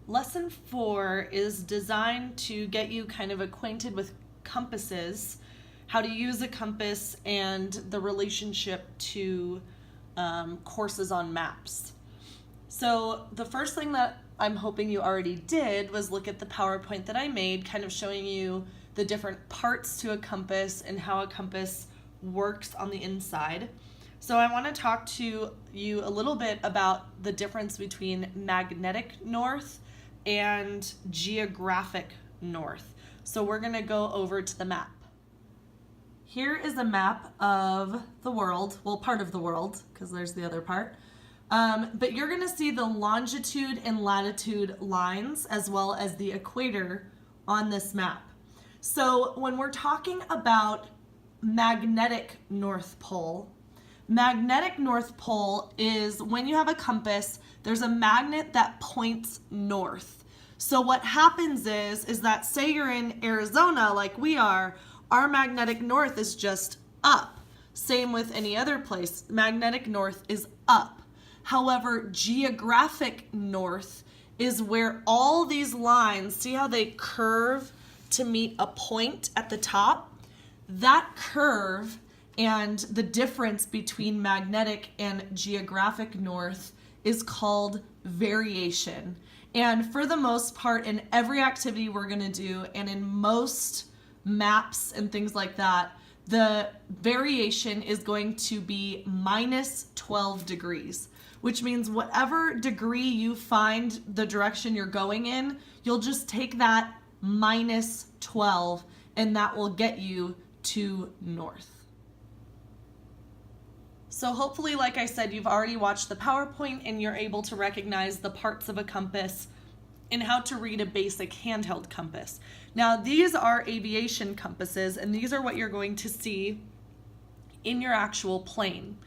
Lesson 4 is designed to get you kind of acquainted with compasses, how to use a compass, and the relationship to courses on maps. So the first thing that I'm hoping you already did was look at the PowerPoint that I made, kind of showing you the different parts to a compass and how a compass works on the inside. So I want to talk to you a little bit about the difference between magnetic north and geographic north. So we're going to go over to the map. Here is a map of the world, well, part of the world, because there's the other part. But you're going to see the longitude and latitude lines as well as the equator on this map. So when we're talking about magnetic North Pole is when you have a compass, there's a magnet that points north. So what happens is that say you're in Arizona like we are, our magnetic north is just up. Same with any other place. Magnetic north is up. However, geographic north is where all these lines, see how they curve to meet a point at the top? That curve and the difference between magnetic and geographic north is called variation. And for the most part, in every activity we're going to do, and in most maps and things like that, the variation is going to be minus 12 degrees, which means whatever degree you find the direction you're going in, you'll just take that minus 12 and that will get you to north. So hopefully, like I said, you've already watched the PowerPoint and you're able to recognize the parts of a compass and how to read a basic handheld compass. Now, these are aviation compasses, and these are what you're going to see in your actual plane.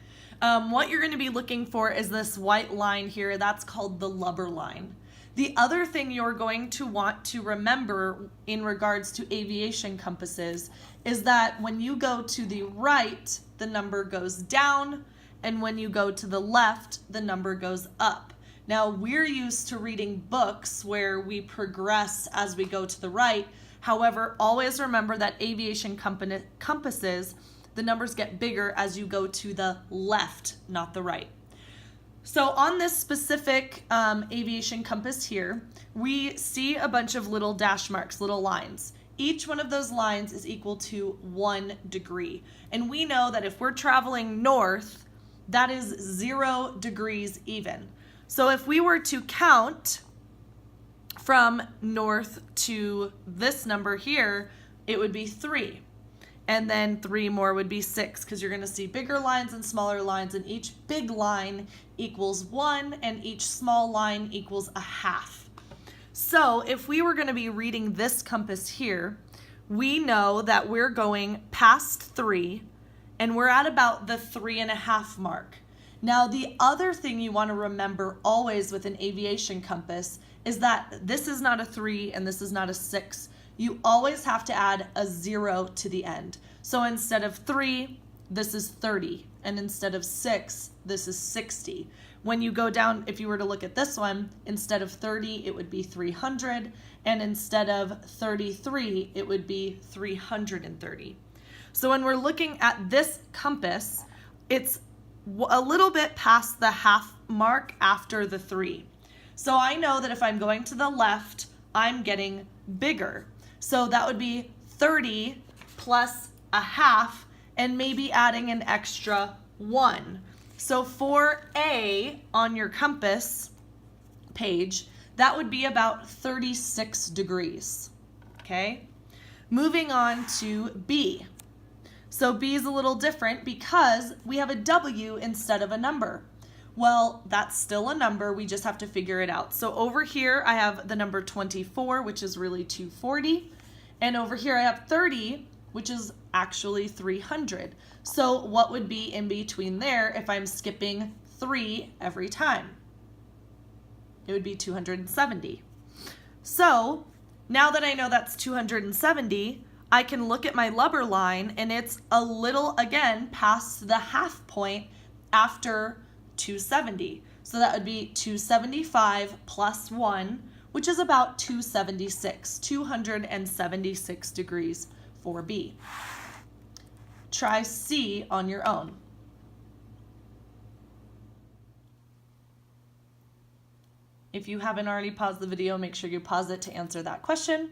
What you're going to be looking for is this white line here. That's called the lubber line. The other thing you're going to want to remember in regards to aviation compasses is that when you go to the right, the number goes down, and when you go to the left, the number goes up. Now, we're used to reading books where we progress as we go to the right. However, always remember that aviation compasses, the numbers get bigger as you go to the left, not the right. So on this specific aviation compass here, we see a bunch of little dash marks, little lines. Each one of those lines is equal to 1 degree. And we know that if we're traveling north, that is 0 degrees even. So if we were to count from north to this number here, it would be 3. And then 3 more would be 6, because you're going to see bigger lines and smaller lines, and each big line equals 1 and each small line equals a half. So if we were going to be reading this compass here, we know that we're going past 3 and we're at about the 3.5 mark. Now, the other thing you want to remember always with an aviation compass is that this is not a 3 and this is not a 6. You always have to add a 0 to the end. So instead of 3, this is 30. And instead of 6, this is 60. When you go down, if you were to look at this one, instead of 30, it would be 300. And instead of 33, it would be 330. So when we're looking at this compass, it's a little bit past the half mark after the 3. So I know that if I'm going to the left, I'm getting bigger. So that would be 30 plus a half and maybe adding an extra 1. So for A on your compass page, that would be about 36 degrees. Okay? Moving on to B. So B is a little different because we have a W instead of a number. Well, that's still a number, we just have to figure it out. So over here I have the number 24, which is really 240. And over here I have 30, which is actually 300. So what would be in between there if I'm skipping 3 every time? It would be 270. So now that I know that's 270, I can look at my lubber line and it's a little, again, past the half point after 270. So that would be 275 plus 1, which is about 276 degrees for B. Try C on your own. If you haven't already paused the video, make sure you pause it to answer that question.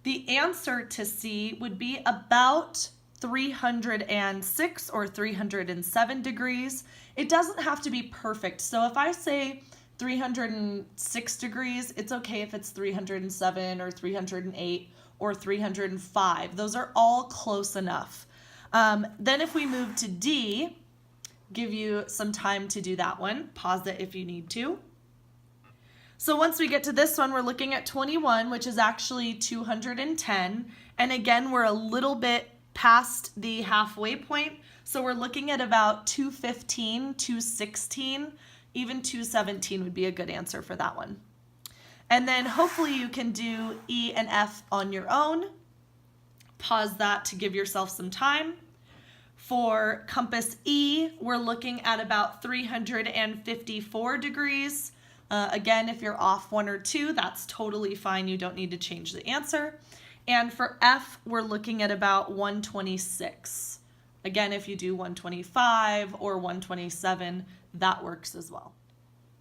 The answer to C would be about 306 or 307 degrees. It doesn't have to be perfect. So if I say 306 degrees, it's okay if it's 307 or 308 or 305. Those are all close enough. Then if we move to D, give you some time to do that one. Pause it if you need to. So once we get to this one, we're looking at 21, which is actually 210. And again, we're a little bit past the halfway point. So we're looking at about 215, 216, even 217 would be a good answer for that one. And then hopefully you can do E and F on your own. Pause that to give yourself some time. For compass E, we're looking at about 354 degrees. Again, if you're off 1 or 2, that's totally fine. You don't need to change the answer. And for F, we're looking at about 126. Again, if you do 125 or 127, that works as well.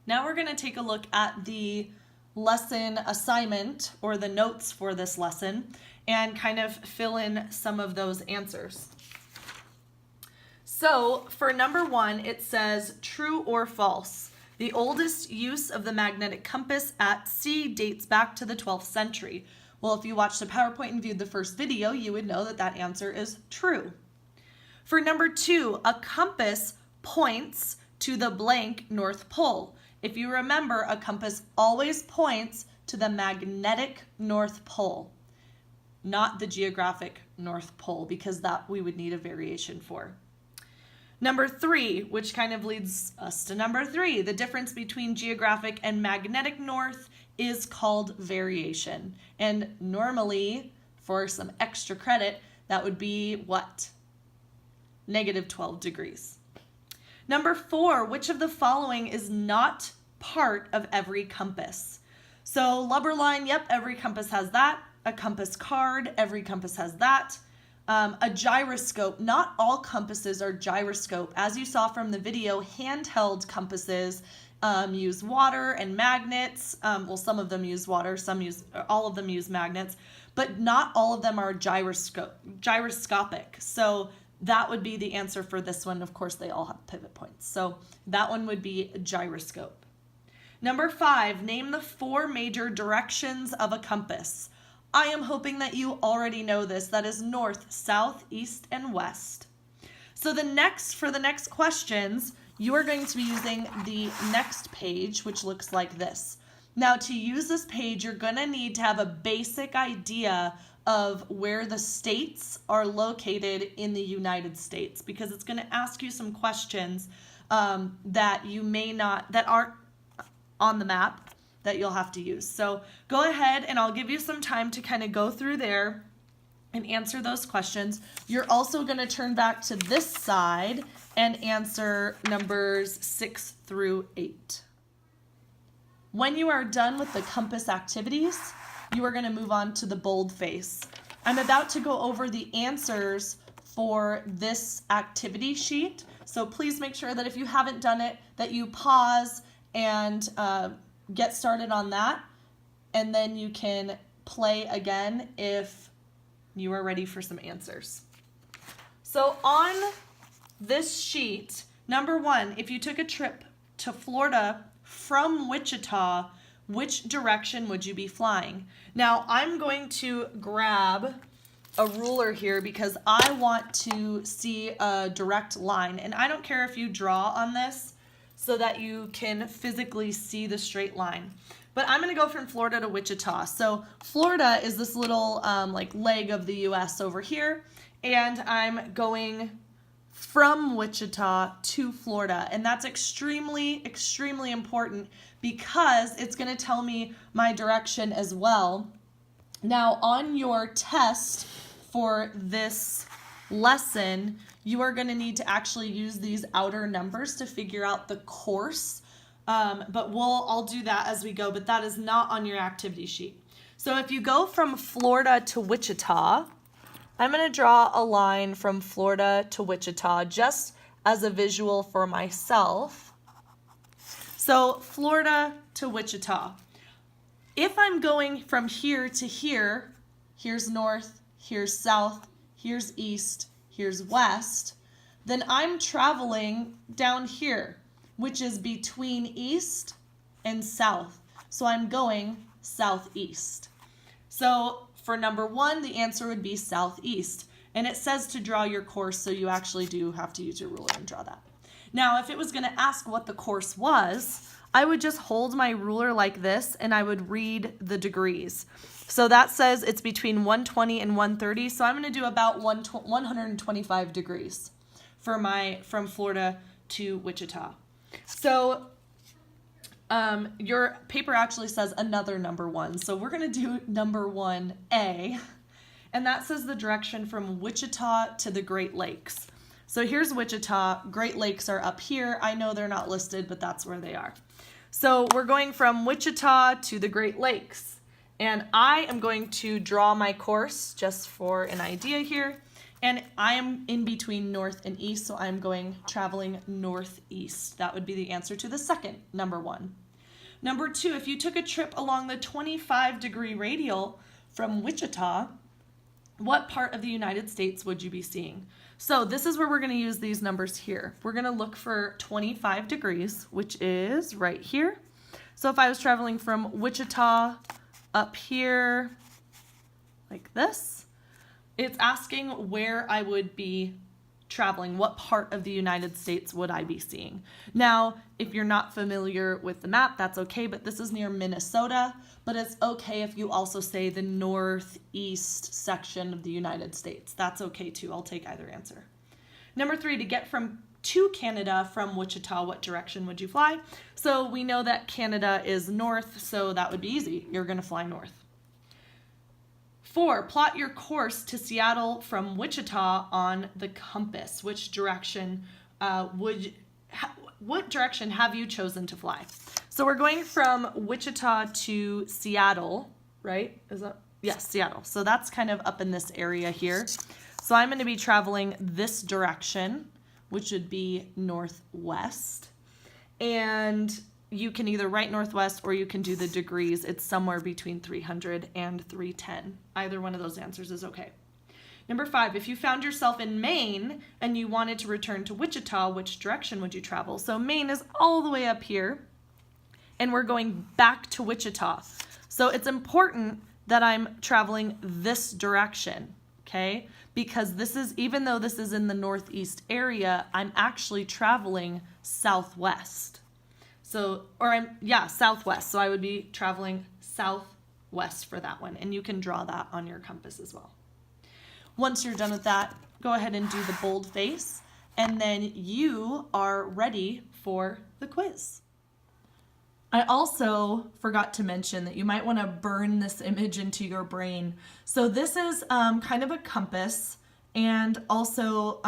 Now we're going to take a look at the lesson assignment or the notes for this lesson and kind of fill in some of those answers. So for number 1, it says true or false. The oldest use of the magnetic compass at sea dates back to the 12th century. Well, if you watched the PowerPoint and viewed the first video, you would know that that answer is true. For number 2, a compass points to the blank North Pole. If you remember, a compass always points to the magnetic North Pole, not the geographic North Pole, because that we would need a variation for. Number 3, which kind of leads us to number 3, the difference between geographic and magnetic north is called variation. And normally, for some extra credit, that would be what? Negative 12 degrees. Number 4, which of the following is not part of every compass? So lubber line, yep, every compass has that. A compass card, every compass has that. A gyroscope, not all compasses are gyroscope. As you saw from the video, handheld compasses use water and magnets. Well, some of them use water, all of them use magnets, but not all of them are gyroscopic. So that would be the answer for this one. Of course, they all have pivot points. So that one would be a gyroscope. Number 5, name the 4 major directions of a compass. I am hoping that you already know this. That is north, south, east, and west. So for the next questions, you are going to be using the next page, which looks like this. Now, to use this page, you're going to need to have a basic idea of where the states are located in the United States, because it's going to ask you some questions that aren't on the map that you'll have to use. So go ahead and I'll give you some time to kind of go through there and answer those questions. You're also going to turn back to this side and answer numbers 6 through 8. When you are done with the compass activities, you are going to move on to the boldface. I'm about to go over the answers for this activity sheet, so please make sure that if you haven't done it, that you pause and get started on that, and then you can play again if you are ready for some answers. So on this sheet, number 1, if you took a trip to Florida from Wichita, which direction would you be flying? Now I'm going to grab a ruler here because I want to see a direct line, and I don't care if you draw on this so that you can physically see the straight line. But I'm going to go from Florida to Wichita. So Florida is this little like leg of the U.S. over here, and I'm going from Wichita to Florida. And that's extremely, extremely important because it's going to tell me my direction as well. Now, on your test for this lesson, you are going to need to actually use these outer numbers to figure out the course but I'll do that as we go, but that is not on your activity sheet. So if you go from Florida to Wichita, I'm going to draw a line from Florida to Wichita just as a visual for myself. So Florida to Wichita. If I'm going from here to here, here's north, here's south, here's east, here's west, then I'm traveling down here, which is between east and south. So I'm going southeast. So for number 1, the answer would be southeast. And it says to draw your course, so you actually do have to use your ruler and draw that. Now, if it was going to ask what the course was, I would just hold my ruler like this and I would read the degrees. So that says it's between 120 and 130. So I'm going to do about 125 degrees for from Florida to Wichita. So your paper actually says another number 1. So we're going to do number 1A. And that says the direction from Wichita to the Great Lakes. So here's Wichita. Great Lakes are up here. I know they're not listed, but that's where they are. So we're going from Wichita to the Great Lakes. And I am going to draw my course just for an idea here. And I am in between north and east, so I'm traveling northeast. That would be the answer to the second, number 1. Number 2, if you took a trip along the 25-degree radial from Wichita, what part of the United States would you be seeing? So this is where we're going to use these numbers here. We're going to look for 25 degrees, which is right here. So if I was traveling from Wichita up here like this, it's asking where I would be traveling. What part of the United States would I be seeing? Now, if you're not familiar with the map, that's okay, but this is near Minnesota. But it's okay if you also say the northeast section of the United States. That's okay too. I'll take either answer. Number 3, to get to Canada from Wichita, what direction would you fly? So we know that Canada is north, so that would be easy. You're going to fly north. 4, plot your course to Seattle from Wichita on the compass. Which direction what direction have you chosen to fly? So we're going from Wichita to Seattle, right? Yes, Seattle. So that's kind of up in this area here. So I'm going to be traveling this direction, which would be northwest. And you can either write northwest or you can do the degrees. It's somewhere between 300 and 310. Either one of those answers is okay. Number 5, if you found yourself in Maine and you wanted to return to Wichita, which direction would you travel? So Maine is all the way up here, and we're going back to Wichita. So it's important that I'm traveling this direction, okay? Because even though this is in the northeast area, I'm actually traveling southwest. Southwest. So I would be traveling southwest for that one, and you can draw that on your compass as well. Once you're done with that, go ahead and do the bold face, and then you are ready for the quiz. I also forgot to mention that you might want to burn this image into your brain. So this is kind of a compass, and also,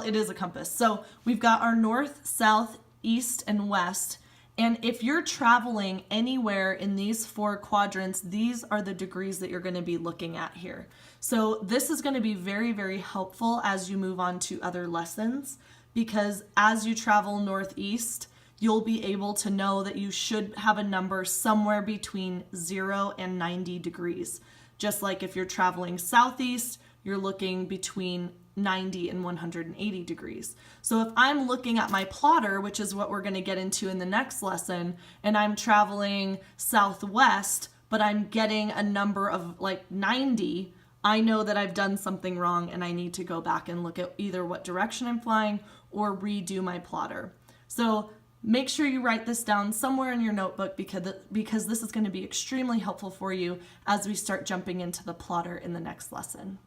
it is a compass. So we've got our north, south, east, and west. And if you're traveling anywhere in these 4 quadrants, these are the degrees that you're going to be looking at here. So this is going to be very, very helpful as you move on to other lessons, because as you travel northeast, you'll be able to know that you should have a number somewhere between 0 and 90 degrees. Just like if you're traveling southeast, you're looking between 90 and 180 degrees. So if I'm looking at my plotter, which is what we're going to get into in the next lesson, and I'm traveling southwest, but I'm getting a number of like 90, I know that I've done something wrong and I need to go back and look at either what direction I'm flying or redo my plotter. So make sure you write this down somewhere in your notebook because this is going to be extremely helpful for you as we start jumping into the plotter in the next lesson.